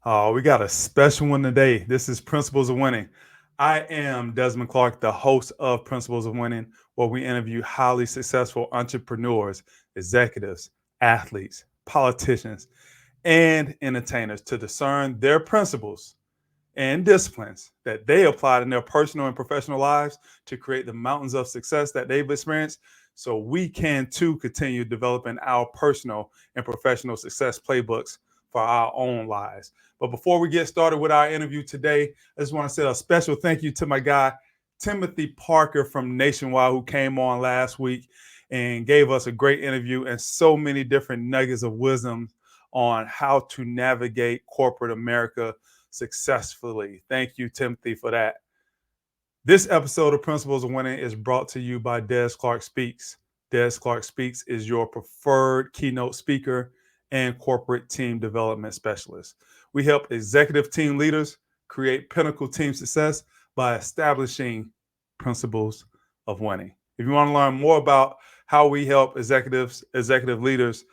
We got a special one today. This is Principles of Winning. I am Desmond Clark, the host of Principles of Winning, where we interview highly successful entrepreneurs, executives, athletes, politicians, and entertainers to discern their principles and disciplines that they applied in their personal and professional lives to create the mountains of success that they've experienced so we can too continue developing our personal and professional success playbooks for our own lives. But before we get started with our interview today, I just want to say a special thank you to my guy, Timothy Parker from Nationwide, who came on last week and gave us a great interview and so many different nuggets of wisdom on how to navigate corporate America successfully. Thank you, Timothy, for that. This episode of Principles of Winning is brought to you by Des Clark Speaks. Des Clark Speaks is your preferred keynote speaker and corporate team development specialist. We help executive team leaders create pinnacle team success by establishing principles of winning. If you want to learn more about how we help executive leaders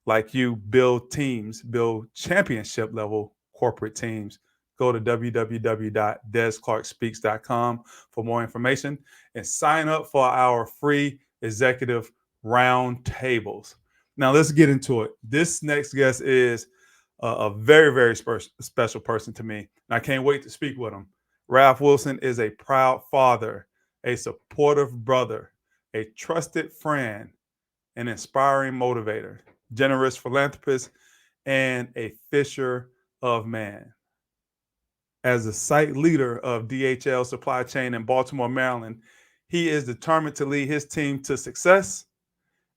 like you build teams, build championship level corporate teams, go to www.desclarkspeaks.com for more information and sign up for our free executive roundtables. Now let's get into it. This next guest is a very, very special person to me, and I can't wait to speak with him. Ralph Wilson is a proud father, a supportive brother, a trusted friend, an inspiring motivator, generous philanthropist, and a fisher of man. As a site leader of DHL Supply Chain in Baltimore, Maryland, he is determined to lead his team to success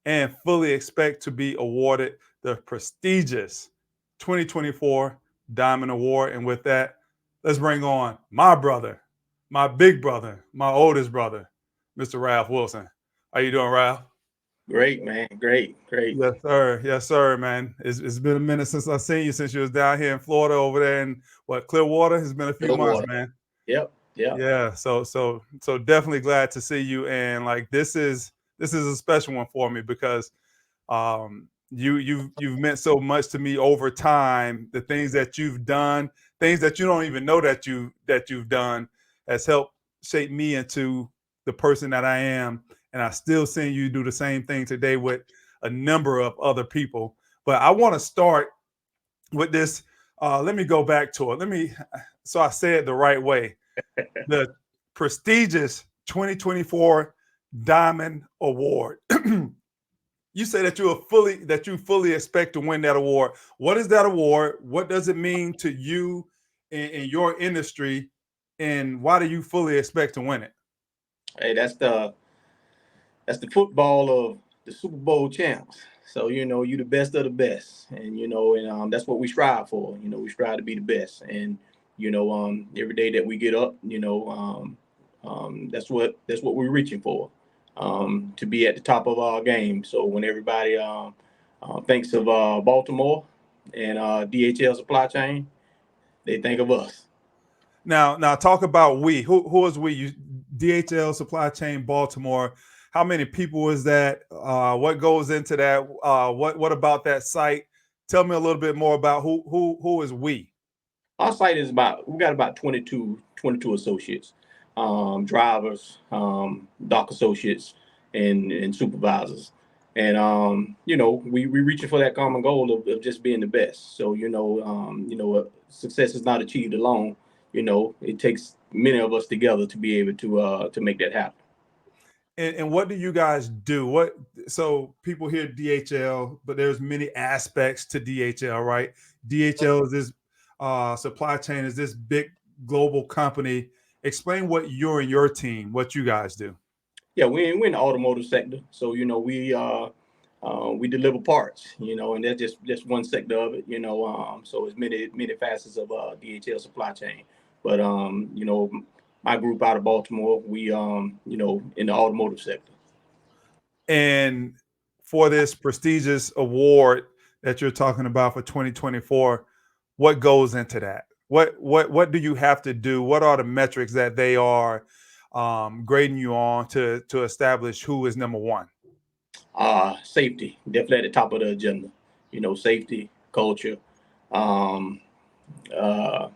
and fully expect to be awarded the prestigious 2024 Diamond Award. And with that, let's bring on my brother, my big brother, my oldest brother, Mr. Ralph Wilson. How you doing, Ralph? Great, man. Great. Yes, sir. Yes, sir, man. It's been a minute since I seen you since you was down here in Florida over there in what Clearwater. It's been a few months, Stillwater. man. Yep. Yeah. So definitely glad to see you. And like this is a special one for me because you've meant so much to me over time. The things that you've done, things that you don't even know that you've done, has helped shape me into the person that I am. And I still seeing you do the same thing today with a number of other people. But I want to start with this. Let me go back to it. So I say it the right way. The prestigious 2024 Diamond Award. You say that you fully expect to win that award. What is that award? What does it mean to you in your industry, and why do you fully expect to win it? Hey, that's the football of the Super Bowl champs. So you the best of the best, and that's what we strive for. We strive to be the best, and every day that we get up, that's what we're reaching for, to be at the top of our game. So when everybody thinks of Baltimore and DHL Supply Chain, they think of us. Now talk about we. Who is we? DHL Supply Chain Baltimore. How many people is that? What goes into that? What about that site? Tell me a little bit more about who is we. Our site is we got about 22 associates, drivers, dock associates, and supervisors. And we reaching for that common goal of just being the best. So success is not achieved alone. It takes many of us together to be able to make that happen. And what do you guys do? What so people hear DHL, but there's many aspects to DHL, right? DHL is this supply chain, is this big global company. Explain what you and your team, what you guys do. Yeah, we're in the automotive sector, so we deliver parts, and that's just one sector of it, so it's many facets of DHL supply chain. But my group out of Baltimore, we in the automotive sector. And for this prestigious award that you're talking about for 2024, what goes into that? What do you have to do? What are the metrics that they are grading you on to establish who is number one? Safety, definitely at the top of the agenda. Safety, culture, um, uh,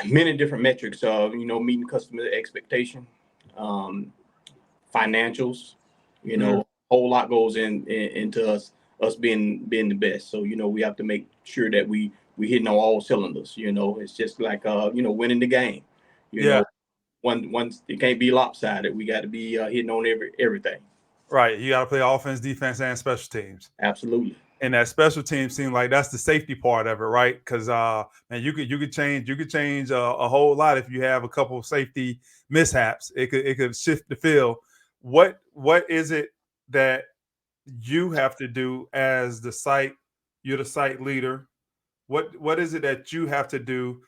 many different metrics of meeting customer expectation, um, financials. Mm. A whole lot goes into us being the best. So we have to make sure that we hitting on all cylinders. It's just like winning the game. You Yeah, know, one it can't be lopsided. We got to be hitting on everything. right. You got to play offense, defense, and special teams. Absolutely. And that special team seemed like that's the safety part of it, right? Because man, you could change a whole lot if you have a couple of safety mishaps. It could shift the field. What is it that you have to do as the site? You're the site leader. What is it that you have to do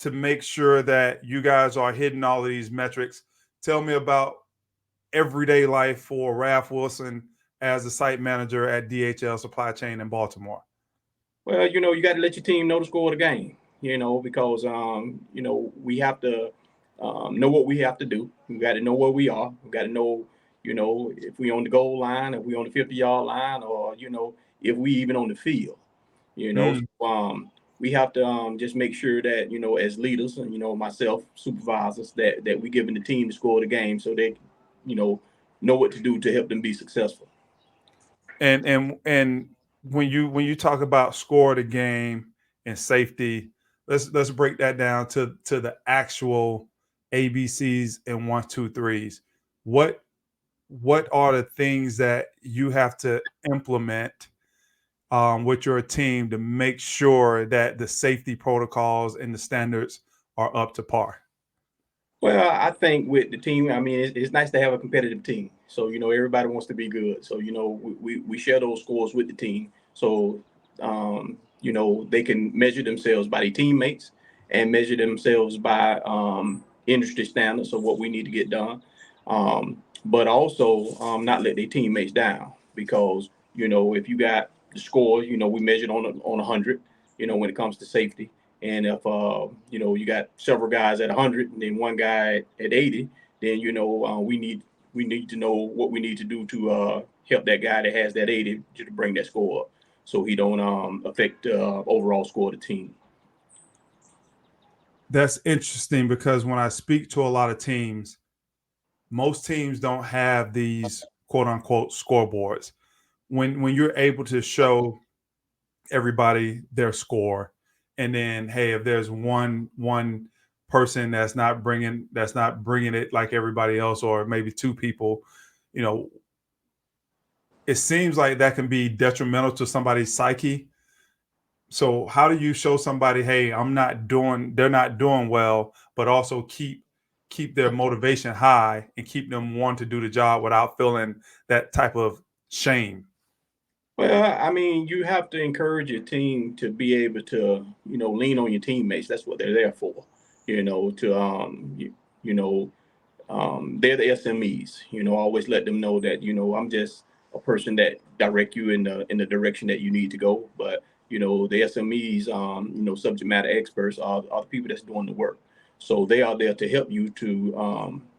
to make sure that you guys are hitting all of these metrics? Tell me about everyday life for Ralph Wilson as the site manager at DHL Supply Chain in Baltimore. Well, you got to let your team know the score of the game. Because we have to know what we have to do. We got to know where we are. We got to know, if we on the goal line, if we on the 50-yard line, or if we even on the field. Mm. So, we have to just make sure that as leaders and myself, supervisors, that we giving the team the score of the game so they, you know what to do to help them be successful. And when you talk about score of the game and safety, let's break that down to the actual ABCs and one, two, threes. What what are the things that you have to implement with your team to make sure that the safety protocols and the standards are up to par? Well, I think with the team, I mean, it's nice to have a competitive team. So, everybody wants to be good. So, we share those scores with the team. So, they can measure themselves by their teammates and measure themselves by industry standards of what we need to get done. But also not let their teammates down because, if you got the score, we measured on 100, when it comes to safety. And if you got several guys at 100 and then one guy at 80, then we need to know what we need to do to help that guy that has that 80 to bring that score up, so he don't affect the overall score of the team. That's interesting because when I speak to a lot of teams, most teams don't have these quote unquote scoreboards. When you're able to show everybody their score, and then hey, if there's one person that's not bringing it like everybody else, or maybe two people, you know, it seems like that can be detrimental to somebody's psyche. So how do you show somebody, hey, they're not doing well, but also keep their motivation high and keep them wanting to do the job without feeling that type of shame? Well, I mean, you have to encourage your team to be able to, lean on your teammates. That's what they're there for, to they're the SMEs. Always let them know that I'm just a person that direct you in the direction that you need to go. But the SMEs, subject matter experts are the people that's doing the work. So they are there to help you to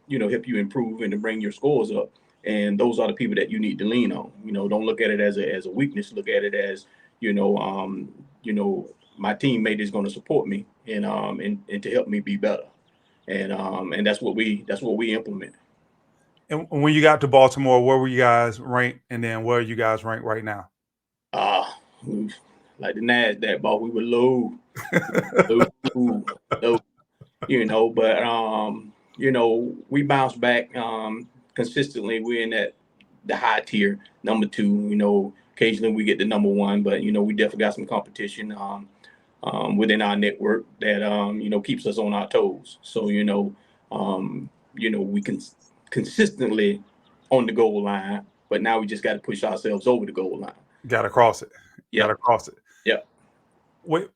help you improve and to bring your scores up. And those are the people that you need to lean on. Don't look at it as a weakness. Look at it as you know um, you know my teammate is going to support me and to help me be better, and that's what we implement. And when you got to Baltimore, where were you guys ranked, and then where are you guys ranked right now? We, like the Nasdaq ball, we were low, low, low, but we bounced back consistently. We're in that the high tier, number two. Occasionally we get the number one, but we definitely got some competition within our network that keeps us on our toes. So we can consistently on the goal line, but now we just got to push ourselves over the goal line. Got to cross it. Got Yep, to cross it. yep. Wait.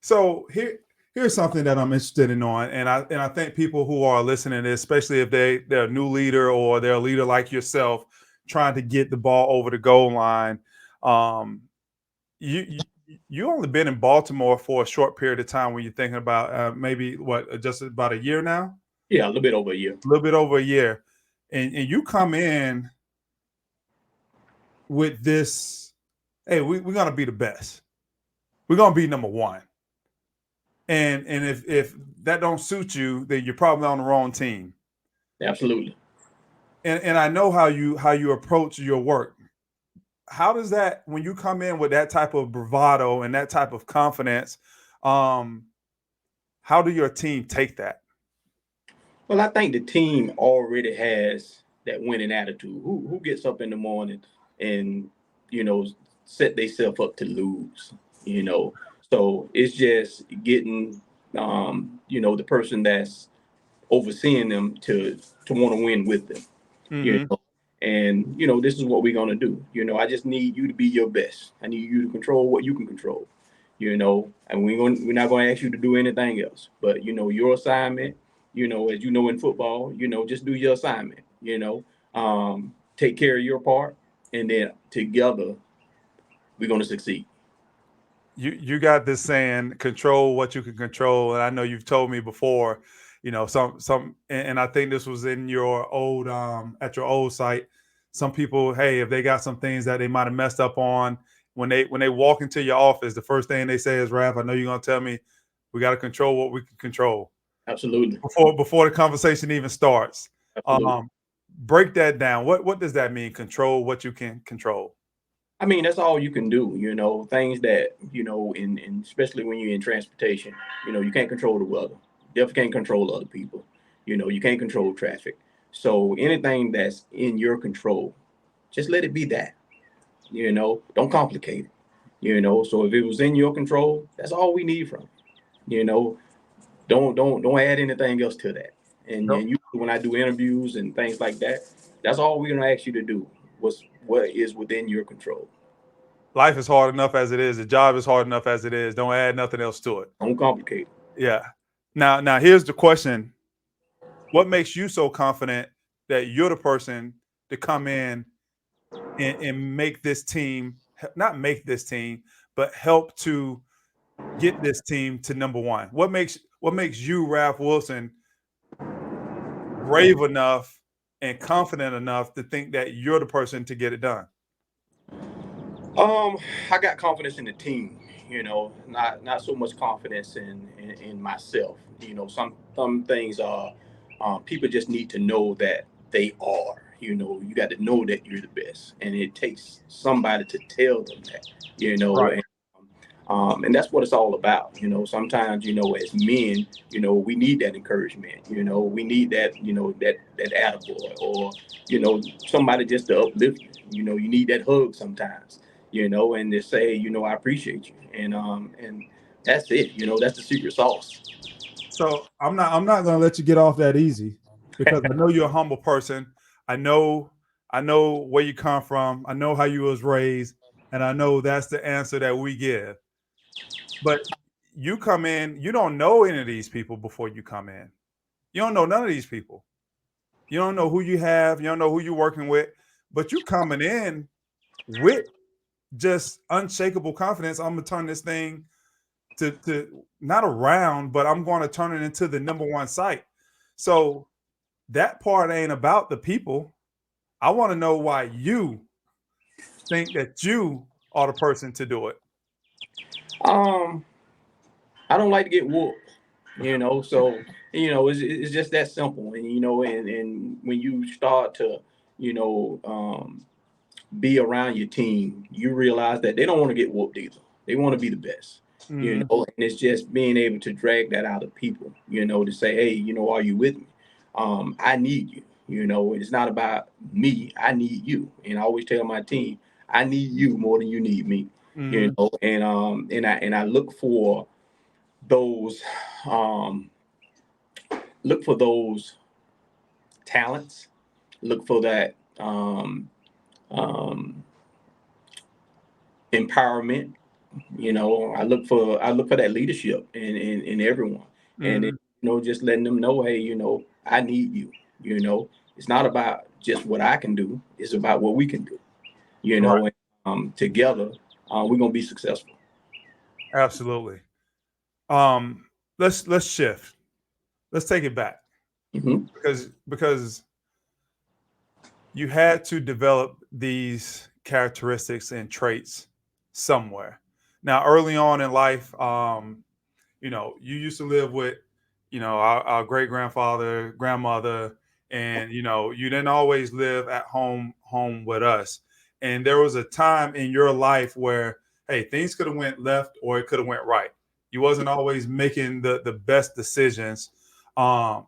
So here's something that I'm interested in on, and I think people who are listening, especially if they're a new leader or they're a leader like yourself, trying to get the ball over the goal line. Um, you only been in Baltimore for a short period of time when you're thinking about maybe what just about a year now, Yeah, a little bit over a year. a little bit over a year, and you come in with this, hey, we're gonna be the best. we're gonna be number one. And if that don't suit you, then you're probably on the wrong team. Absolutely. And I know how you approach your work. How does that, when you come in with that type of bravado and that type of confidence, um, how do your team take that? Well, I think the team already has that winning attitude. Who gets up in the morning and you know set themselves up to lose? You know, so it's just getting the person that's overseeing them to want to win with them. You Mm-hmm. know, and this is what we're gonna do. I just need you to be your best. I need you to control what you can control. And we're not gonna ask you to do anything else. But your assignment. As you know in football, just do your assignment. Take care of your part, and then together we're gonna succeed. You got this saying, control what you can control. And I know you've told me before, some and I think this was in your old at your old site. Some people, hey, if they got some things that they might have messed up on, when they walk into your office, the first thing they say is, Raph, I know you're gonna tell me we got to control what we can control Absolutely, before the conversation even starts. absolutely. Um, break that down. What does that mean? Control what you can control. I mean, that's all you can do. Things that in especially when you're in transportation. You can't control the weather. Definitely can't control other people. You can't control traffic. So anything that's in your control, just let it be that. Don't complicate it. So if it was in your control, that's all we need from you. Don't add anything else to that. And when I do interviews and things like that, that's all we're gonna ask you to do. What is within your control. Life is hard enough as it is. The job is hard enough as it is. Don't add nothing else to it. Don't complicate. Yeah. Now here's the question. What makes you so confident that you're the person to come in and make this team, not make this team, but help to get this team to number one? What makes you, Ralph Wilson, brave enough and confident enough to think that you're the person to get it done? Um, I got confidence in the team. Not so much confidence in myself. Some things are people just need to know that they are. You got to know that you're the best, and it takes somebody to tell them that. Right. And that's what it's all about. Sometimes as men, we need that encouragement. We need that attaboy, or somebody just to uplift you. You need that hug sometimes. And to say, I appreciate you, and that's it. That's the secret sauce. So I'm not gonna let you get off that easy because I know you're a humble person. I know I know where you come from. I know how you was raised, and I know that's the answer that we give. But you come in, you don't know any of these people before you come in. You don't know none of these people. You don't know who you have. You don't know who you're working with. But you coming in with just unshakable confidence. I'm gonna turn this thing to not around, but I'm going to turn it into the number one site. So that part ain't about the people. I want to know why you think that you are the person to do it. Um, I don't like to get whooped. So it's just that simple. And when you start to you know be around your team, you realize that they don't want to get whooped either. They want to be the best. Mm, And it's just being able to drag that out of people. To say, hey, are you with me? I need you. It's not about me. I need you. And I always tell my team, I need you more than you need me. mm, And I those um, look for those talents. Look for that um, empowerment. I look for that leadership in everyone, and mm, just letting them know, hey, I need you. It's not about just what I can do; it's about what we can do. right. And together, we're gonna be successful. Absolutely. Um, let's shift. Let's take it back Hmm. because you had to develop these characteristics and traits somewhere. Now, early on in life, you used to live with, our great grandfather, grandmother, and you didn't always live at home with us. And there was a time in your life where, hey, things could have went left or it could have went right. You wasn't always making the best decisions. Um,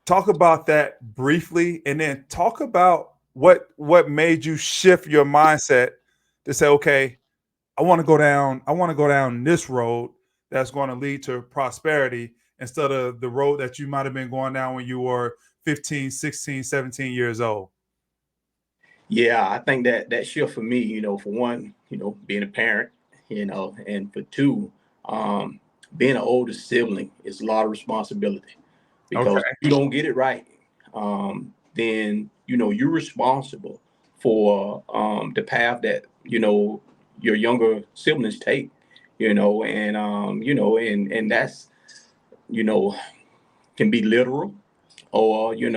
Talk about that briefly, and then talk about what made you shift your mindset to say, okay, I want to go down this road that's going to lead to prosperity instead of the road that you might have been going down when you were 15, 16, 17 years old. Yeah, I think that that shift for me, for one, being a parent, and for two, um, being an older sibling is a lot of responsibility because Okay. if you don't get it right, then you're responsible for the path that your younger siblings take, and that's you know can be literal, or you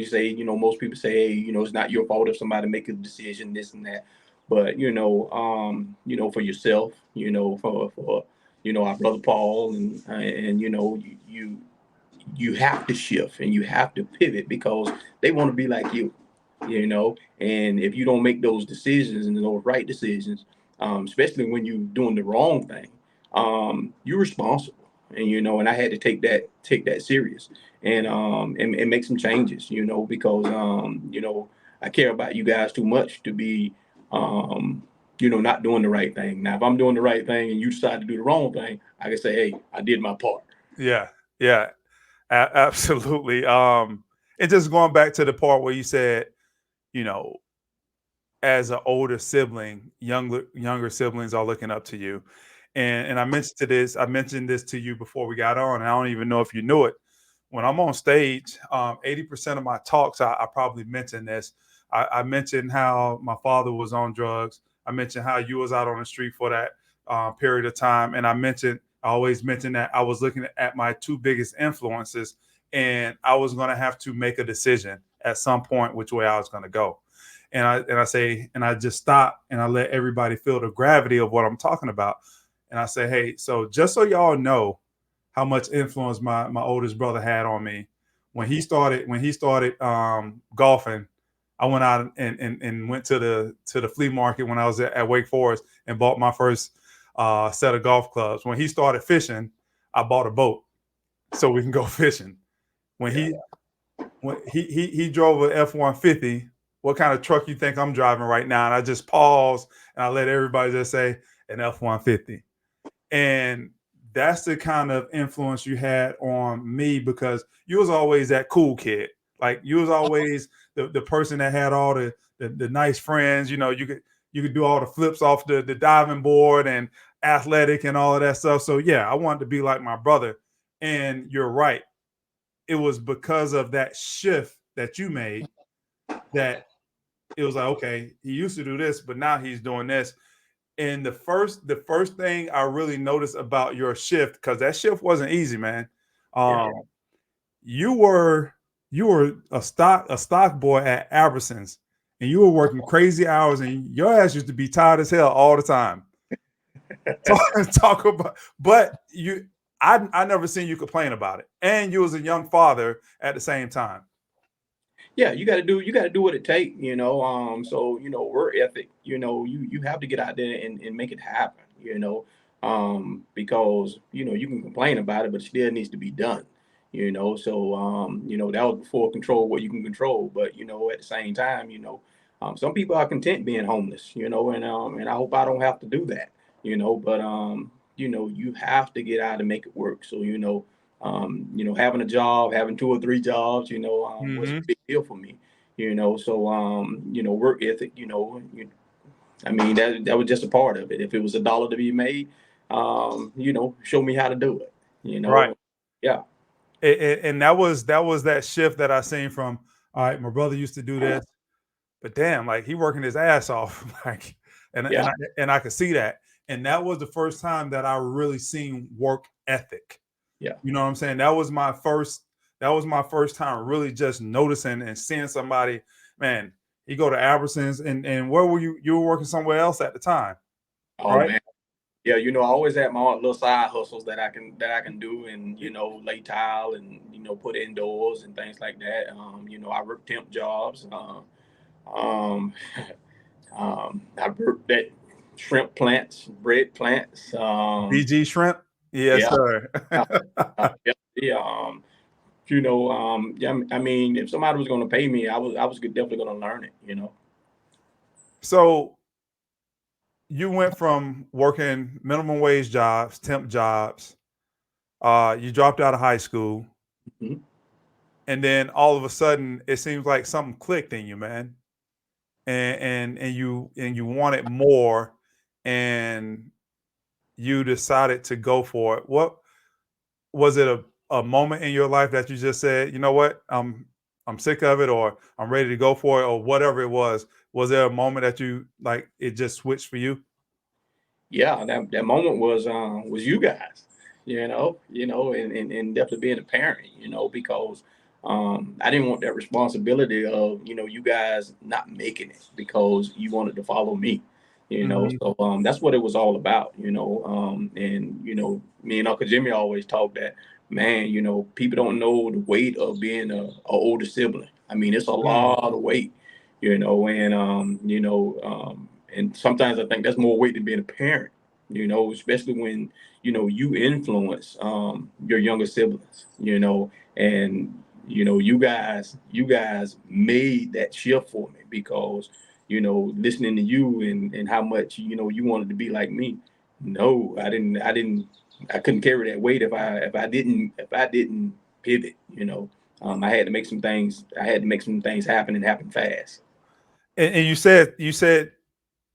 say, most people say, hey, it's not your fault if somebody make a decision, this and that. But for yourself, for our brother Paul, and you have to shift and you have to pivot because they want to be like you. And if you don't make those decisions and those right decisions, especially when you're doing the wrong thing, you're responsible. And I had to take that serious, and make some changes, because I care about you guys too much to be not doing the right thing. Now, if I'm doing the right thing and you decide to do the wrong thing, I can say, hey, I did my part. Yeah. Yeah. Absolutely. And just going back to the part where you said, you know, as an older sibling, younger siblings are looking up to you. And I mentioned this to you before we got on, and I don't even know if you knew it. When I'm on stage, 80% of my talks, I probably mention this. I mentioned how my father was on drugs. I mentioned how you was out on the street for that period of time. And I always mentioned that I was looking at my two biggest influences, and I was going to have to make a decision at some point which way I was going to go. And I just stop and I let everybody feel the gravity of what I'm talking about. And I say, hey, so just so y'all know how much influence my oldest brother had on me. When he started golfing, I went out and went to the flea market when I was at Wake Forest and bought my first set of golf clubs. When he started fishing, I bought a boat so we can go fishing. When Yeah. he drove an F-150, what kind of truck you think I'm driving right now? And I just paused and I let everybody just say an F-150. And that's the kind of influence you had on me because you was always that cool kid. Like you was always the person that had all the nice friends. You could do all the flips off the diving board and athletic and all of that stuff. So yeah, I wanted to be like my brother. And you're right. It was because of that shift that you made that it was like, okay, he used to do this, but now he's doing this. And the first thing I really noticed about your shift, because that shift wasn't easy, man. Yeah. Um, you were you were a stock boy at Albertsons, and you were working crazy hours, and your ass used to be tired as hell all the time. Talk, talk about, but I never seen you complain about it, and you was a young father at the same time. Yeah, you got to do what it takes, so work ethic, you have to get out there and make it happen, because you can complain about it, but it still needs to be done, so that was before control what you can control. But at the same time, some people are content being homeless, and I hope I don't have to do that, but you have to get out and make it work. So having a job, having two or three jobs, was a Mm-hmm. big deal for me. So work ethic. I mean, that was just a part of it. If it was a dollar to be made, show me how to do it. Right. Yeah, And that was that shift that I seen from. All right, my brother used to do this, but damn, like he working his ass off, like, and yeah, and I and I could see that, and that was the first time that I really seen work ethic. yeah. You know what I'm saying? That was my first time really just noticing and seeing somebody. Man, he go to Albertsons, and where were you? You were working somewhere else at the time. Oh right? man. Yeah, I always had my own little side hustles that I can do, and lay tile and put indoors and things like that. I work temp jobs. Um, I worked at shrimp plants, bread plants. BG Shrimp. Yes, Yeah, sir. yeah, yeah. Yeah. I mean, if somebody was going to pay me, I was definitely going to learn it. So you went from working minimum wage jobs, temp jobs. You dropped out of high school, Mhm. and then all of a sudden, it seems like something clicked in you, man. And you wanted more, and you decided to go for it. What was it, a moment in your life that you just said, you know what, I'm sick of it, or I'm ready to go for it, or whatever it was? Was there a moment that you like it just switched for you? Yeah, that moment was you guys, and definitely being a parent, because I didn't want that responsibility of you guys not making it because you wanted to follow me, Hmm. so that's what it was all about, and me and Uncle Jimmy always talk that, man, people don't know the weight of being a older sibling. I mean, it's a Mm. lot of weight, and sometimes I think that's more weight than being a parent, especially when, you influence your younger siblings, and you guys made that shift for me because, listening to you and how much, you wanted to be like me. No, I couldn't carry that weight if I didn't pivot, I had to make some things happen and happen fast. And you said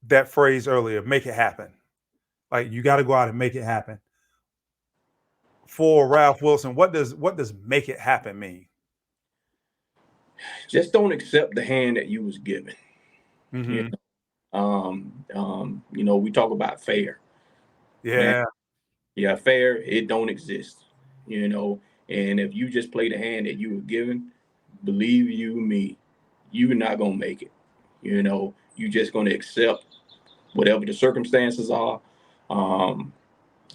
that phrase earlier, make it happen. Like you got to go out and make it happen. For Ralph Wilson, what does make it happen mean? Just don't accept the hand that you was given. You Hmm. we talk about fair, man. Yeah, Yeah, fair, it don't exist, you know. And if you just play the hand that you were given, believe you me, you're not gonna make it. You just gonna accept whatever the circumstances are. Um,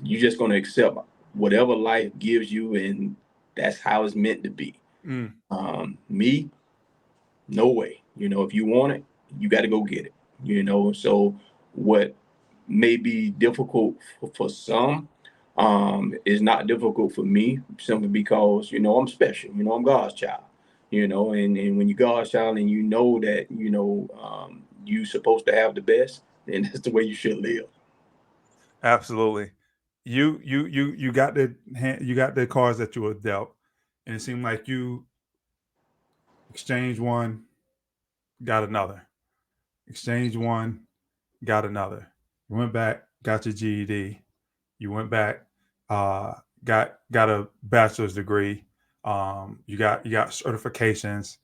you just gonna accept whatever life gives you, and that's how it's meant to be. mm, Me, no way. If you want it, you got to go get it. So what may be difficult for some is not difficult for me simply because I'm special. I'm God's child. And when you're God's child and you know that you're supposed to have the best, then that's the way you should live. absolutely. You got the cards that you were dealt, and it seemed like you exchanged one, got another. Exchanged one, got another. You went back, got your GED. You went back, uh, got a bachelor's degree. You got certifications.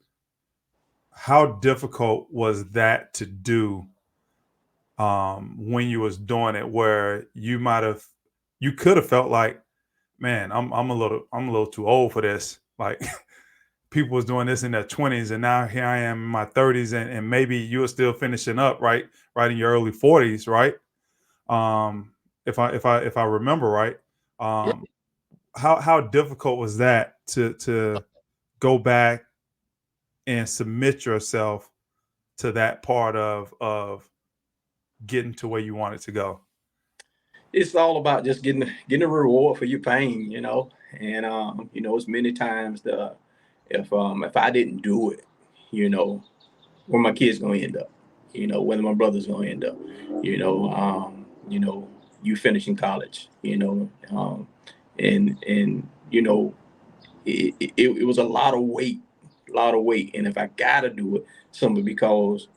How difficult was that to do, when you was doing it? Where you could have felt like, man, I'm a little too old for this. Like people was doing this in their 20s, and now here I am in my 30s, and maybe you were still finishing up right in your early 40s, right? Um, if I remember right. Yeah. Um, how difficult was that to go back and submit yourself to that part of getting to where you wanted to go? It's all about just getting a reward for your pain, and it's many times if I didn't do it, you know, where my kids gonna end up, whether my brother's gonna end up, you know, um, you know, you finishing college, and it was a lot of weight, and if I gotta do it, simply because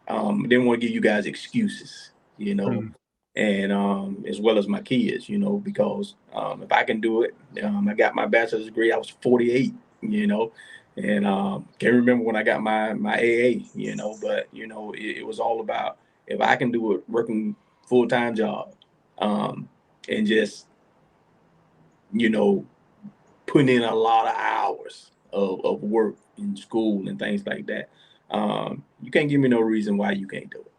I didn't want to give you guys excuses, Mm. and as well as my kids, because if I can do it, I got my bachelor's degree. I was 48, and can't remember when I got my AA, but it was all about if I can do it, working full time job, um, and just you know putting in a lot of hours of work in school and things like that. You can't give me no reason why you can't do it.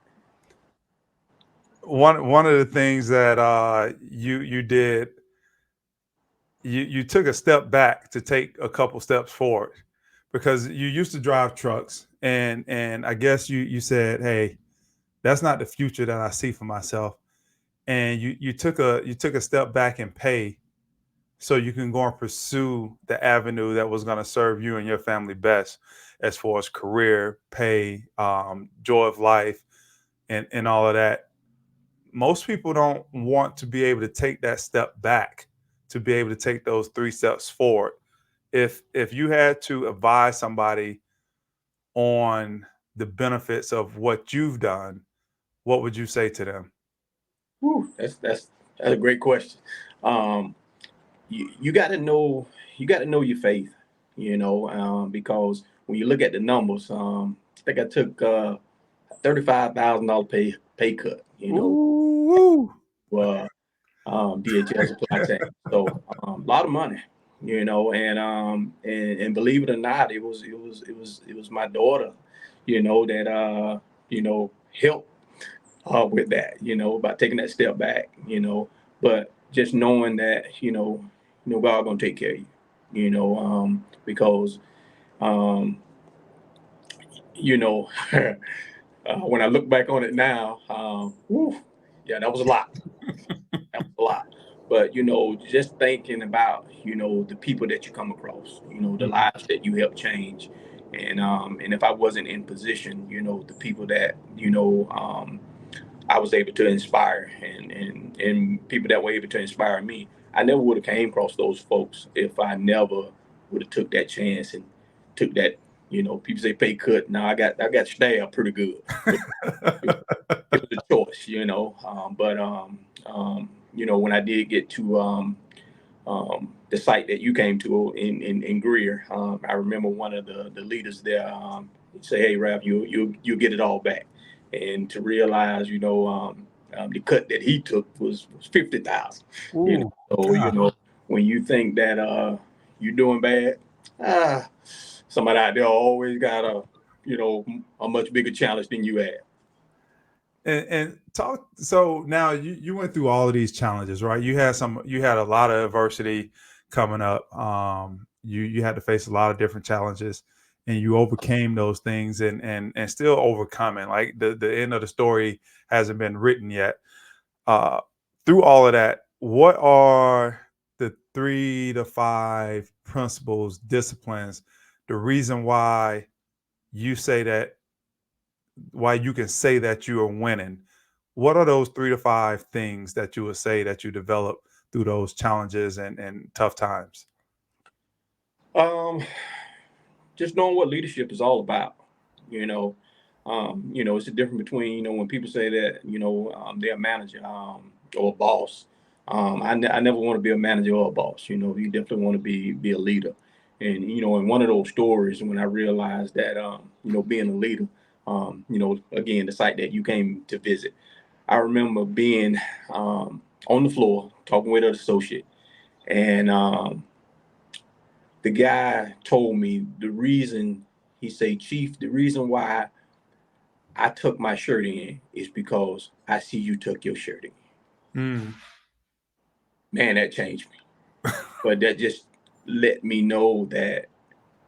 one of the things that you did, you took a step back to take a couple steps forward, because you used to drive trucks, and I guess you said, hey, that's not the future that I see for myself, and you took a step back and pay so you can go and pursue the avenue that was going to serve you and your family best, as far as career, pay, joy of life, and all of that. Most people don't want to be able to take that step back, to be able to take those three steps forward. If you had to advise somebody on the benefits of what you've done, what would you say to them? Whew, that's a great question. Um, you got to know, your faith, because when you look at the numbers, I think I took $35,000 pay cut, Ooh. uh, DHL Supply Chain. So a lot of money, and believe it or not, it was my daughter, that helped with that, by taking that step back, but just knowing that, God gonna take care of you, because um, you know, when I look back on it now, whew, yeah, that was a lot. That was a lot. But just thinking about the people that you come across, the Mhm. lives that you help change, and if I wasn't in position, the people that I was able to inspire, and people that were able to inspire me. I never would have came across those folks if I never would have took that chance and took that. People say pay cut. Now I got stabbed pretty good, but it was a choice. But when I did get to the site that you came to in Greer, I remember one of the leaders there say, "Hey, Ralph, you get it all back," and to realize, the cut that he took was 50,000. Ooh, So God. when you think that you're doing bad, ah, somebody out there always got a much bigger challenge than you have. And talk. So now you went through all of these challenges, right? You had a lot of adversity coming up. You had to face a lot of different challenges, and you overcame those things, and still overcoming. Like the end of the story hasn't been written yet. Uh, Through all of that, what are the 3 to 5 principles, disciplines, the reason why you can say that you are winning? What are those 3 to 5 things that you would say that you develop through those challenges and tough times? Um, just knowing what leadership is all about. You know, it's the difference between when people say that they're a manager or a boss. I never want to be a manager or a boss. You definitely want to be a leader. And in one of those stories, when I realized that being a leader, again, the site that you came to visit, I remember being on the floor talking with an associate, and the guy told me the reason. He said, "Chief, the reason why I tuck my shirt in is because I see you tuck your shirt in." Mm. Man, that changed me. But that just let me know that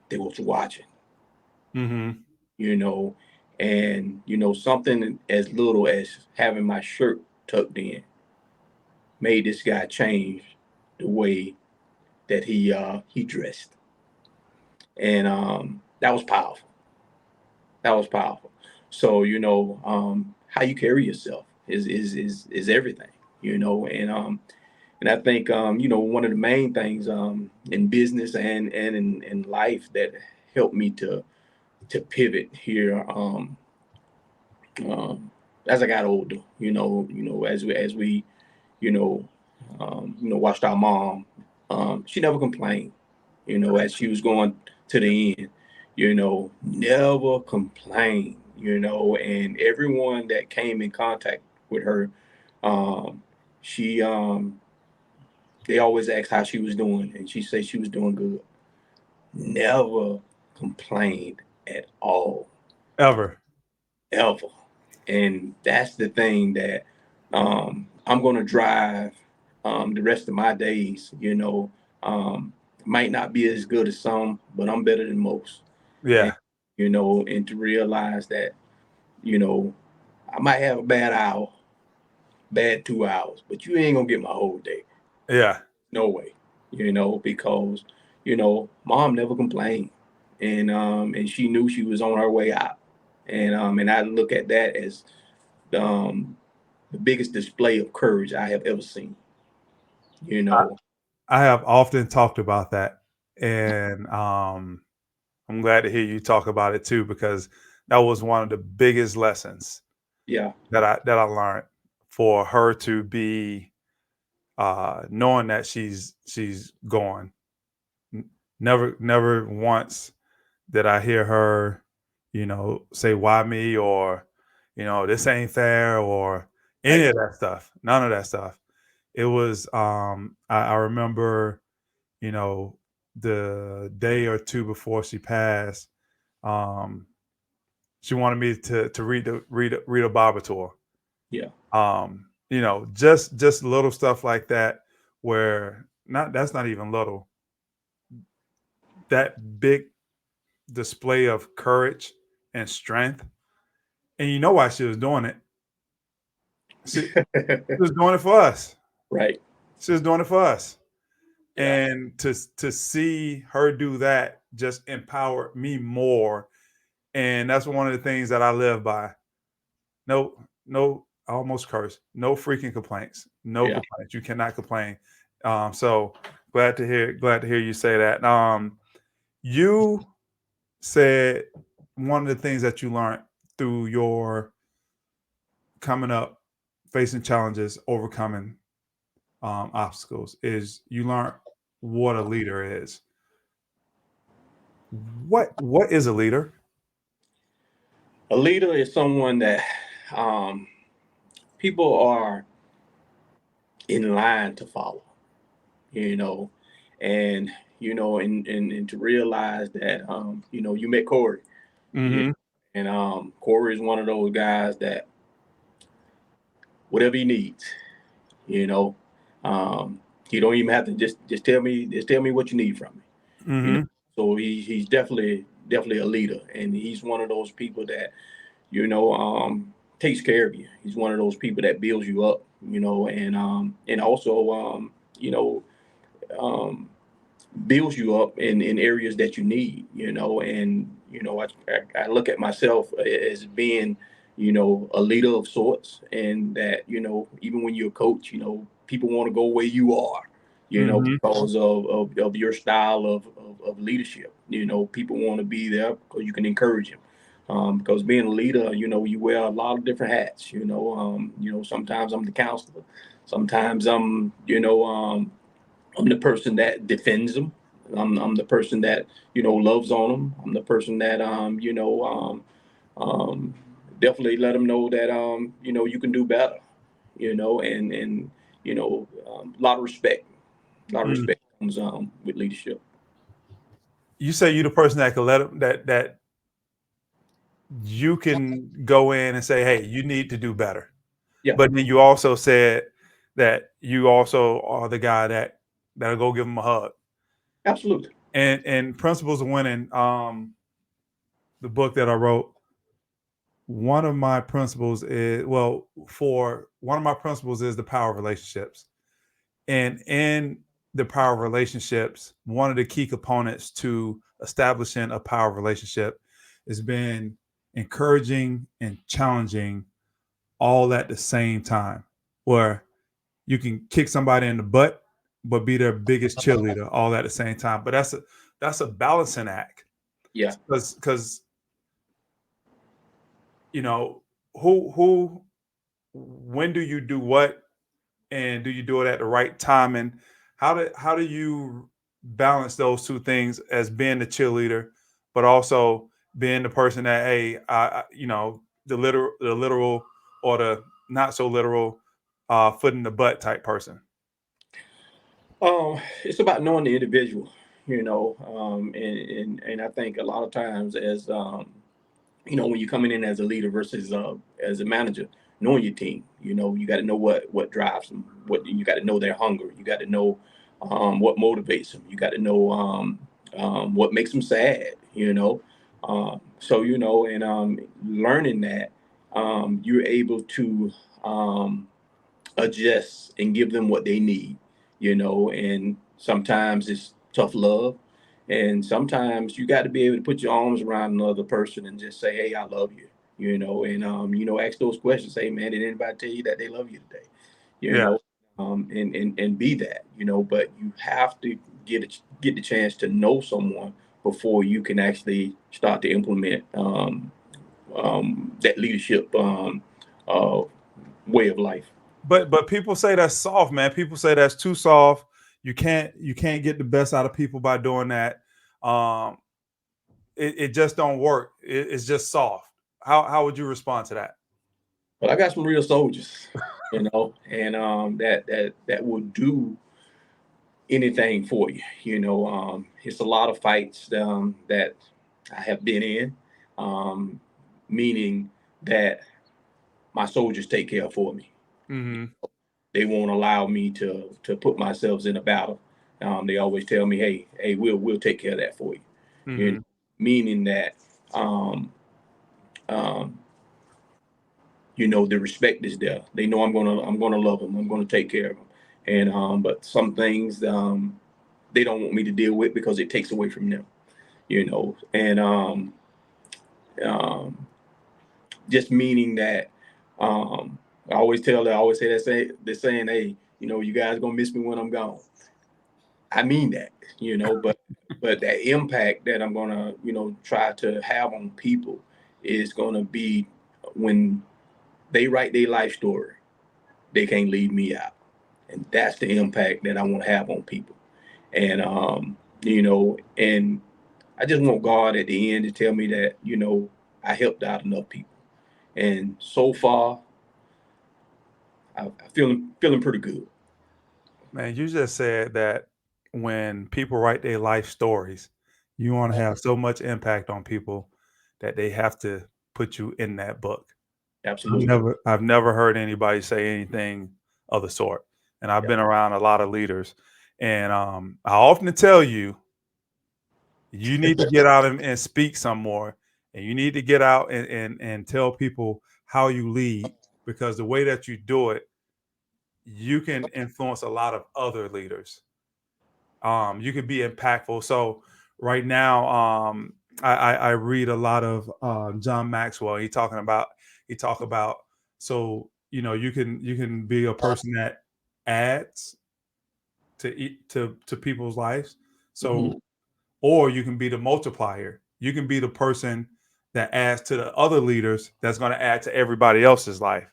they was watching, Hmm. you know, and something as little as having my shirt tucked in made this guy change the way that he dressed, and that was powerful. That was powerful. So how you carry yourself is everything. And I think one of the main things in business and in life that helped me to pivot here um, as I got older. As we you know watched our mom. She never complained. As she was going to the end. Never complained. And everyone that came in contact with her, um, she they always asked how she was doing, and she said she was doing good. Never complained at all, Ever. ever. And that's the thing that I'm going to drive the rest of my days. Might not be as good as some, but I'm better than most. And Yeah. and to realize that you know I might have a bad hour, bad 2 hours, but you ain't gonna get my whole day. Yeah. No way. Because mom never complained, and she knew she was on her way out, and I look at that as um, the biggest display of courage I have ever seen. You I, know, I have often talked about that. And I'm glad to hear you talk about it too, because that was one of the biggest lessons yeah, that I learned, for her to be knowing that she's gone. Never once did I hear her, say why me, or this ain't fair, or any right, of that stuff. None of that stuff. It was I remember, you know, the day or two before she passed, um, she wanted me to read a Bible to her. yeah, Just little stuff like that, where not that's not even little. That big display of courage and strength. And you know why she was doing it. She was doing it for us. right, She was doing it for us. yeah, And to see her do that just empowered me more. And that's one of the things that I live by. No, no, I almost cursed. No freaking complaints. No yeah. complaints. You cannot complain. So glad to hear you say that. You said one of the things that you learned through your coming up, facing challenges, overcoming obstacles, is you learn what a leader is. What is a leader? A leader is someone that um, people are in line to follow. You know, and and to realize that you met Corey. Yeah. Hmm. And Corey is one of those guys that whatever he needs, you know, um, you don't even have to just tell me what you need from me. You know, Hmm. so he's definitely a leader, and he's one of those people that takes care of you. He's one of those people that builds you up, and also you know um, builds you up in areas that you need, and I look at myself as being a leader of sorts, and that even when you're a coach, people want to go where you are, Hmm. because of your style of leadership. People want to be there because you can encourage them. Because being a leader, you wear a lot of different hats. Sometimes I'm the counselor, sometimes I'm the person that defends them. I'm the person that loves on them. I'm the person that um, definitely let them know that you can do better. And a lot of respect. A lot of Mm. respect comes with leadership. You say you the person that can let them, that you can go in and say, "Hey, you need to do better." Yeah, But then you also said that you also are the guy that'll go give them a hug. absolutely. And Principles of Winning, the book that I wrote, one of my principles is, well, for one of my principles is the power of relationships. And in the power of relationships, one of the key components to establishing a power relationship has been encouraging and challenging all at the same time, where you can kick somebody in the butt but be their biggest cheerleader all at the same time. But that's a balancing act, Yeah. because you know who when do you do what, and do you do it at the right time, and how do you balance those two things, as being the cheerleader but also being the person that, hey, the literal or the not so literal foot in the butt type person. It's about knowing the individual, and I think a lot of times as when you're coming in as a leader versus as a manager, knowing your team. You got to know what drives them. What you got to know their hunger. You got to know what motivates them. You got to know what makes them sad. And learning that you're able to adjust and give them what they need. And sometimes it's tough love, and sometimes you got to be able to put your arms around another person and just say, hey, I love you. And ask those questions. Hey, man, did anybody tell you that they love you today? you Yeah. know and be that. But you have to get the chance to know someone before you can actually start to implement that leadership uh, way of life. But people say that's soft, man. People say that's too soft. You can't get the best out of people by doing that. Um, it just don't work. It's just soft. How would you respond to that? But I got some real soldiers, and that will do anything for you. It's a lot of fights that I have been in, um, meaning that my soldiers take care for me. Hmm. They won't allow me to put myself in a battle. They always tell me, hey, we'll take care of that for you. You know, Hmm. Meaning that um, um, the respect is there. They know I'm gonna love them. I'm gonna take care of them. And but some things they don't want me to deal with because it takes away from them. And um, just meaning that I always say they're saying, hey, you guys gonna miss me when I'm gone. I mean that, but that impact that I'm gonna, try to have on people is gonna be when they write their life story, they can't leave me out. And that's the impact that I want to have on people. And and I just want God at the end to tell me that, I helped out enough people. And so far, I feeling pretty good. Man, you just said that when people write their life stories, you want to have so much impact on people that they have to put you in that book. I've Absolutely. never I've never heard anybody say anything of the sort. And I've Yeah. been around a lot of leaders. And I often tell you, you need to get out and speak some more. And you need to get out and tell people how you lead, because the way that you do it, you can influence a lot of other leaders. You can be impactful. So right now, I read a lot of John Maxwell. He talk about, so you can be a person that adds to people's lives. Hmm. So, or you can be the multiplier. You can be the person that adds to the other leaders, that's going to add to everybody else's life,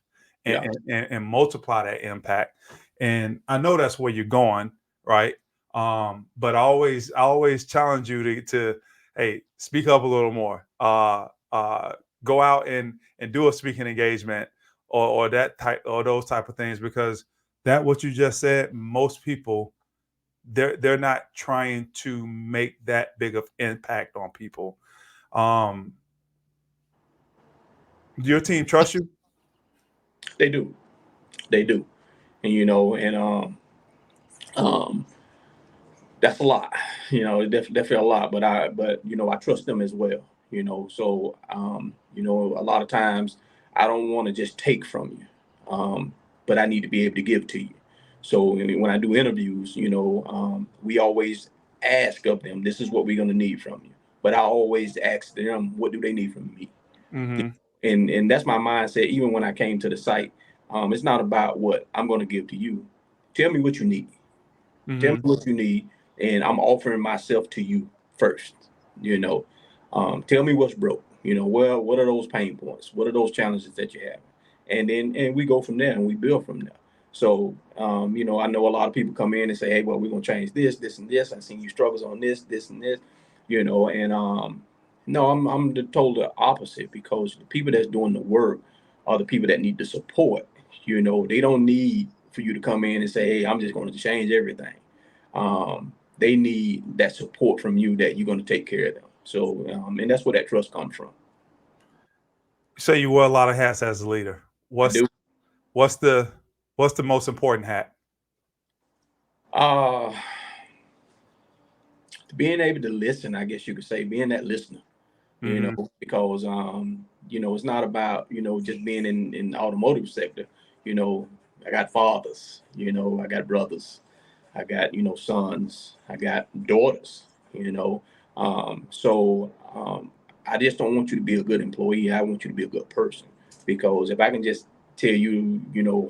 and, Yeah. and multiply that impact. And I know that's where you're going, right? But I always challenge you to hey, speak up a little more. Go out and do a speaking engagement, or that type, or those type of things, because that what you just said, most people, they're not trying to make that big of impact on people. Um, your team trust you? They do. They do. And um, that's a lot. Definitely a lot. But I trust them as well. So a lot of times I don't want to just take from you, but I need to be able to give to you. So when I do interviews, we always ask of them, this is what we're going to need from you. But I always ask them, what do they need from me? Mm-hmm. And that's my mindset. Even when I came to the site, it's not about what I'm going to give to you. Tell me what you need. Tell me Mm-hmm. what you need, and I'm offering myself to you first. You know, Tell me what's broke. Well, what are those pain points? What are those challenges that you have? And we go from there and we build from there. So, I know a lot of people come in and say, "Hey, well, we're gonna change this, this, and this. I've seen you struggles on this, this, and this." And no, I'm the total opposite, because the people that's doing the work are the people that need the support. They don't need for you to come in and say, "Hey, I'm just going to change everything." They need that support from you, that you're going to take care of them. So, and that's where that trust comes from. You say you wear a lot of hats as a leader. I What's do. What's the most important hat? Uh, being able to listen, I guess you could say, being that listener, Mm-hmm. because it's not about, just being in the automotive sector. You know, I got fathers, I got brothers, I got, sons, I got daughters, you know. So I just don't want you to be a good employee. I want you to be a good person. Because if I can just tell you,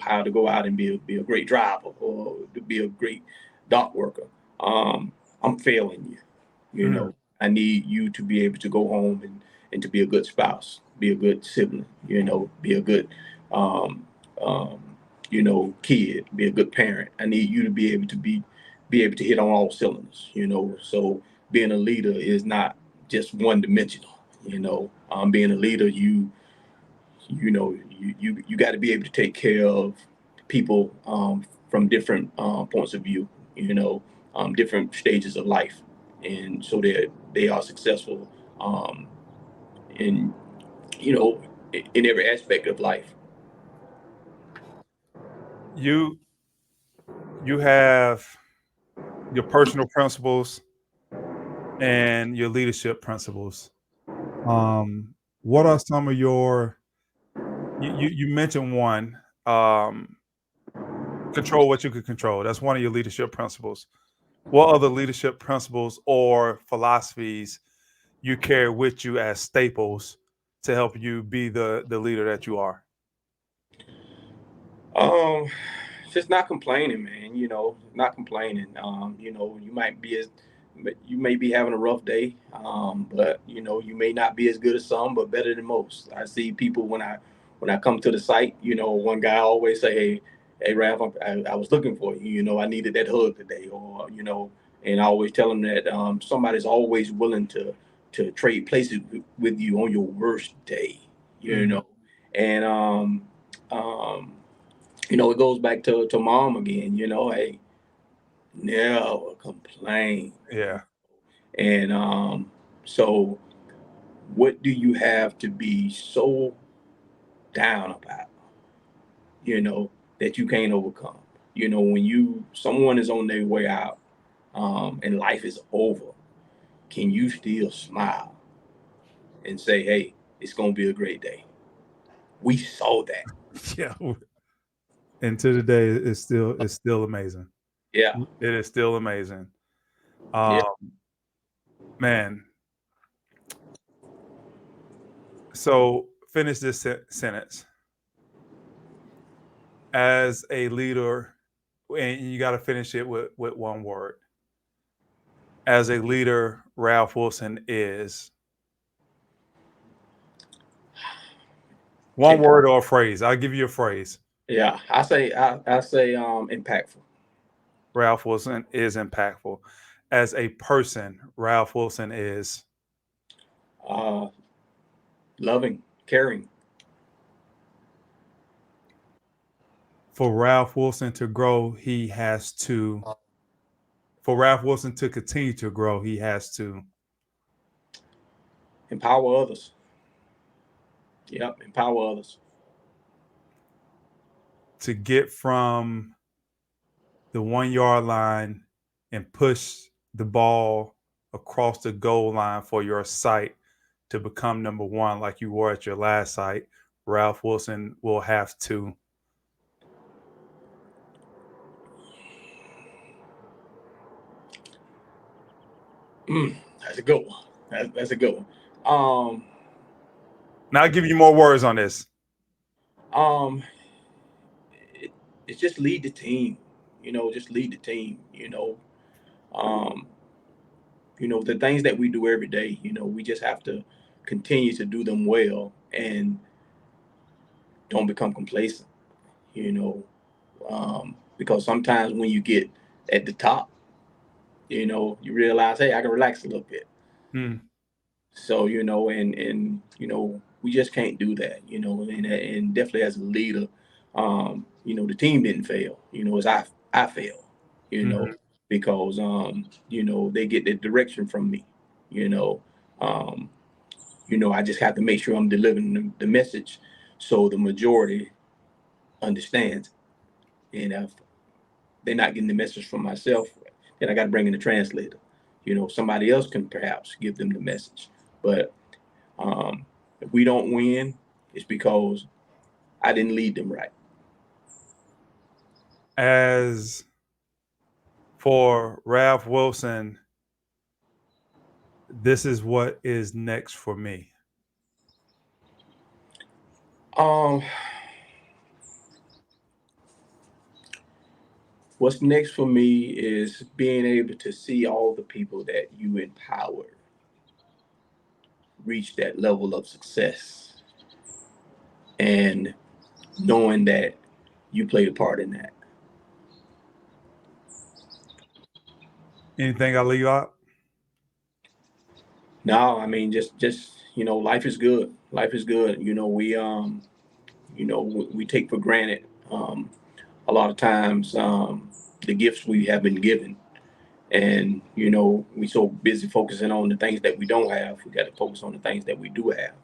how to go out and be a great driver or to be a great dock worker, I'm failing you. Mm. I need you to be able to go home and to be a good spouse, be a good sibling, be a good um, um, kid, be a good parent. I need you to be able to hit on all cylinders, So being a leader is not just one dimensional, Being a leader, you got to be able to take care of people from different points of view, different stages of life, and so that they are successful um, in you know in every aspect of life. You have your personal principles and your leadership principles. What are some of your you mentioned one, um, control what you can control. That's one of your leadership principles. What other leadership principles or philosophies you carry with you as staples to help you be the leader that you are? Um, just not complaining, man. Not complaining. You may be having a rough day, but you may not be as good as some, but better than most. I see people when I come to the site. One guy always say, "Hey, Ralph, I was looking for you. I needed that hug today," or and I always tell them that somebody's always willing to trade places with you on your worst day. You Mhm. know, and um it goes back to mom again, hey, never complain. Yeah. And so what do you have to be so down about, that you can't overcome? When someone is on their way out, and life is over, can you still smile and say, hey, it's gonna be a great day? We saw that. Yeah. And to the day, it's still amazing. Yeah. It is still amazing. Yeah. Um, man. So finish this sentence. As a leader, and you got to finish it with one word. As a leader, Ralph Wilson is one Can't. word or a phrase. I'll give you a phrase. Yeah, I say impactful. Ralph Wilson is impactful. As a person, Ralph Wilson is uh Loving, caring. for Ralph Wilson to grow, he has to for Ralph Wilson to continue to grow, he has Empower others. Yep, empower others. to get from the 1 yard line and push the ball across the goal line for your site to become number one, like you were at your last site. Ralph Wilson will have to. That's a good one. That's a good one. Um, Now, I'll give you more words on this. um, it, it's just lead the team. Just lead the team. Um, the things that we do every day. We just have to continue to do them well and don't become complacent. You know, because sometimes when you get at the top, you realize, hey, I can relax a little bit. Hmm. So and we just can't do that. And definitely as a leader, the team didn't fail. As I failed. You know, Hmm. because they get the direction from me. You know, um, I just have to make sure I'm delivering the message, so the majority understands. And if they're not getting the message from myself, then I got to bring in a translator. Somebody else can perhaps give them the message. But if we don't win, it's because I didn't lead them right. As for Ralph Wilson, this is what is next for me. Um, what's next for me is being able to see all the people that you empower reach that level of success, and knowing that you played a part in that. Anything I leave out? No, I mean, just life is good. Life is good. We take for granted a lot of times the gifts we have been given, and we so busy focusing on the things that we don't have. We got to focus on the things that we do have,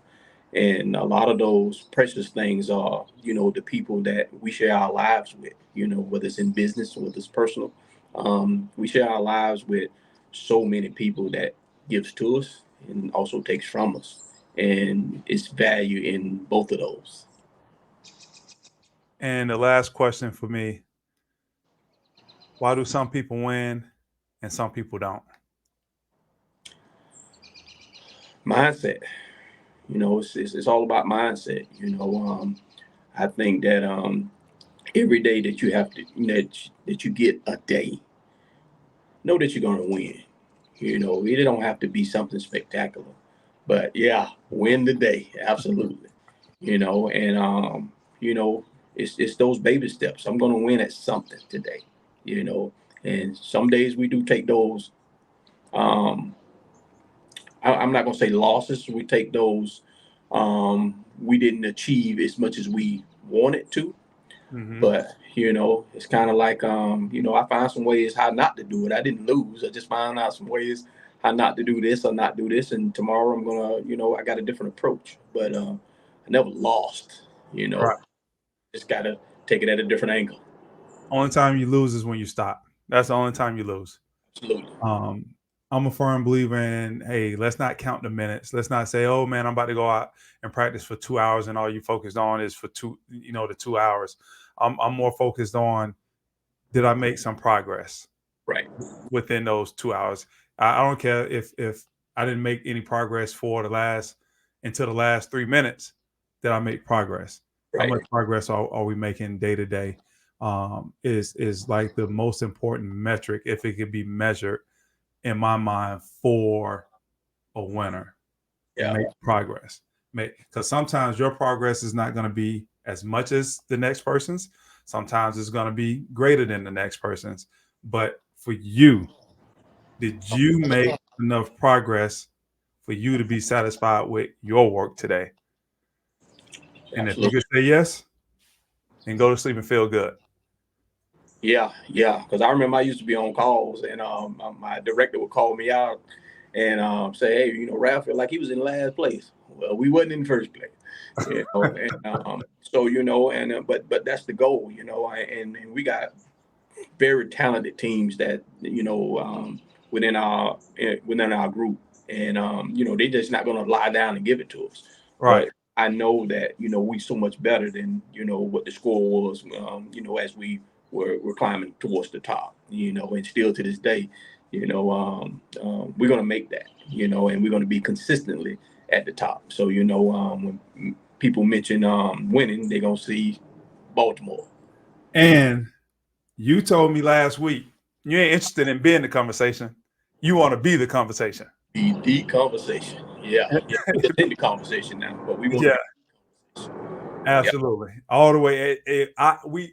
and a lot of those precious things are the people that we share our lives with. Whether it's in business or whether it's personal, we share our lives with so many people that gives to us and also takes from us, and it's value in both of those. And the last question for me, why do some people win and some people don't? Mindset. It's all about mindset. I think that every day that you have to that you get a day, know that you're gonna win. It don't have to be something spectacular, but yeah, win the day, absolutely. And it's those baby steps. I'm gonna win at something today. You know, and some days we do take those. Um, I'm not gonna say losses. We take those. We didn't achieve as much as we wanted to, Mm-hmm. but it's kind of like I find some ways how not to do it. I didn't lose. I just found out some ways how not to do this or not do this, and tomorrow I'm gonna, I got a different approach. But I never lost. Right. Just gotta take it at a different angle. Only time you lose is when you stop. That's the only time you lose. Absolutely. Um, I'm a firm believer in, hey, let's not count the minutes. Let's not say, oh man, I'm about to go out and practice for 2 hours and all you focused on is for the 2 hours. I'm more focused on, did I make some progress Right. within those 2 hours? I don't care if I didn't make any progress for until the last 3 minutes. Did I make progress? How Right. much progress are we making day to day? Is like the most important metric if it could be measured in my mind for a winner. Yeah. Make progress. Because sometimes your progress is not going to be as much as the next person's. Sometimes it's going to be greater than the next person's. But for you, did you make enough progress for you to be satisfied with your work today? And if you Absolutely. could say yes, then go to sleep and feel good. Yeah, yeah. Because I remember I used to be on calls, and my director would call me out and say, "Hey, Ralph felt like he was in last place." Well, we wasn't in first place, And so and but that's the goal, and we got very talented teams that within our group, and they're just not going to lie down and give it to us. Right. But I know that we so much better than what the score was. As we were climbing towards the top. And still to this day, we're going to make that. And we're going to be consistently at the top. So when people mention winning, they're going to see Baltimore. And you told me last week you ain't interested in being the conversation. You want to be the conversation. The conversation. Yeah, yeah. We're just in the conversation now, but we want to Yeah, be. Yeah, absolutely. All the way.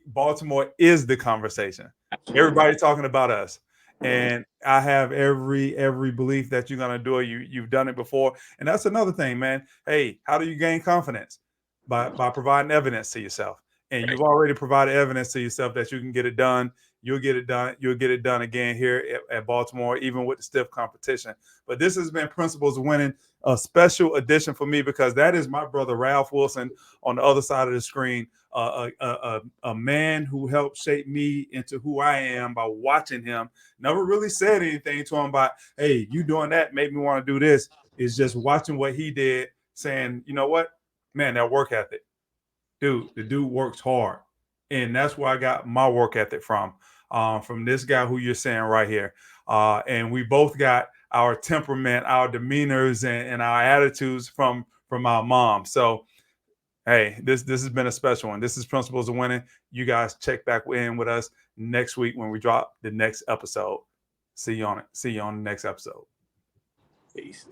Baltimore is the conversation. absolutely. Everybody talking about us. And I have every belief that you're gonna do it. You've done it before. And that's another thing, man. Hey, how do you gain confidence? By providing evidence to yourself. and you've already provided evidence to yourself that you can get it done. You'll get it done. You'll get it done again here at Baltimore, even with the stiff competition. But this has been Principles of Winning, a special edition for me because that is my brother Ralph Wilson on the other side of the screen, a man who helped shape me into who I am by watching him. Never really said anything to him about, hey, you doing that made me want to do this. It's just watching what he did, saying, you know what, man, that work ethic. Dude, the dude works hard. And that's where I got my work ethic from this guy who you're saying right here. And we both got our temperament, our demeanors, and our attitudes from our mom. So, hey, this has been a special one. This is Principles of Winning. You guys check back in with us next week when we drop the next episode. See you on it. See you on the next episode. Peace.